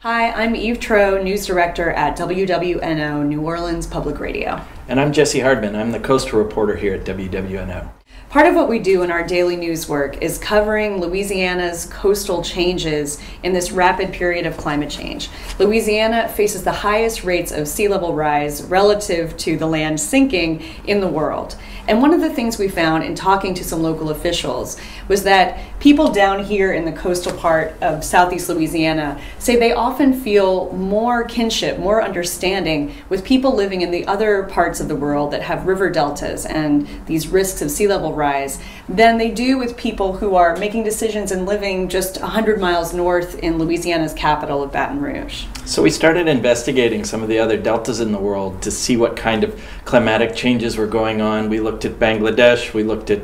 Hi, I'm Eve Troeh, News Director at WWNO, New Orleans Public Radio. And I'm Jesse Hardman. I'm the coastal reporter here at WWNO. Part of what we do in our daily news work is covering Louisiana's coastal changes in this rapid period of climate change. Louisiana faces the highest rates of sea level rise relative to the land sinking in the world. And one of the things we found in talking to some local officials was that people down here in the coastal part of southeast Louisiana say they often feel more kinship, more understanding with people living in the other parts of the world that have river deltas and these risks of sea level rise than they do with people who are making decisions and living just 100 miles north in Louisiana's capital of Baton Rouge. So we started investigating some of the other deltas in the world to see what kind of climatic changes were going on. We looked at Bangladesh, we looked at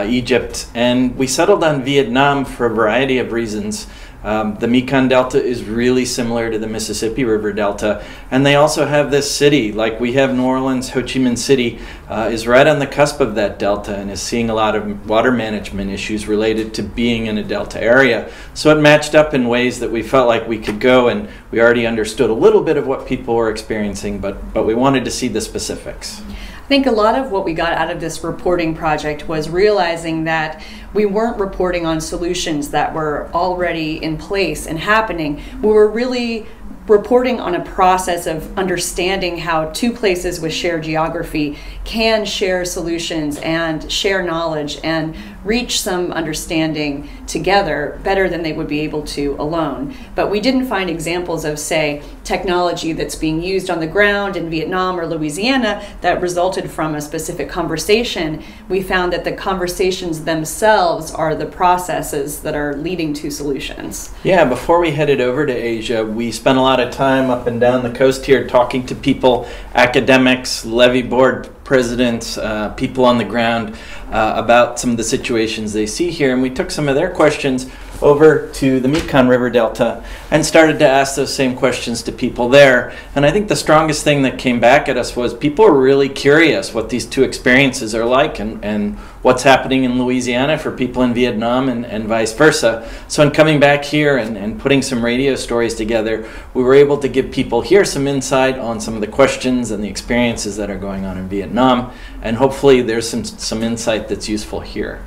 Egypt, and we settled on Vietnam for a variety of reasons. The Mekong Delta is really similar to the Mississippi River Delta, and they also have this city, like we have New Orleans. Ho Chi Minh City is right on the cusp of that delta and is seeing a lot of water management issues related to being in a delta area. So it matched up in ways that we felt like we could go, and we already understood a little bit of what people were experiencing, but we wanted to see the specifics. I think a lot of what we got out of this reporting project was realizing that we weren't reporting on solutions that were already in place and happening. We were really reporting on a process of understanding how two places with shared geography can share solutions and share knowledge and reach some understanding together better than they would be able to alone. But we didn't find examples of, say, technology that's being used on the ground in Vietnam or Louisiana that resulted from a specific conversation. We found that the conversations themselves are the processes that are leading to solutions. Yeah, before we headed over to Asia, we spent a lot of time up and down the coast here talking to people, academics, levee board presidents, people on the ground about some of the situations they see here. And we took some of their questions over to the Mekong River Delta and started to ask those same questions to people there. And I think the strongest thing that came back at us was people are really curious what these two experiences are like and what's happening in Louisiana for people in Vietnam and vice versa. So in coming back here and putting some radio stories together, we were able to give people here some insight on some of the questions and the experiences that are going on in Vietnam. And hopefully there's some insight that's useful here.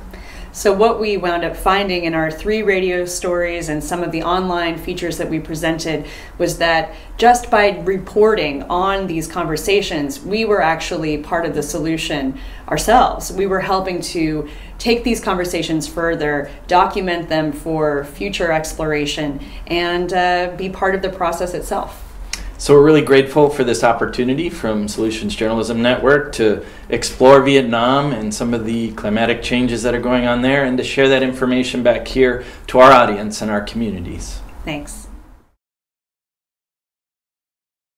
So what we wound up finding in our 3 radio stories and some of the online features that we presented was that just by reporting on these conversations, we were actually part of the solution ourselves. We were helping to take these conversations further, document them for future exploration, and be part of the process itself. So we're really grateful for this opportunity from Solutions Journalism Network to explore Vietnam and some of the climatic changes that are going on there and to share that information back here to our audience and our communities. Thanks.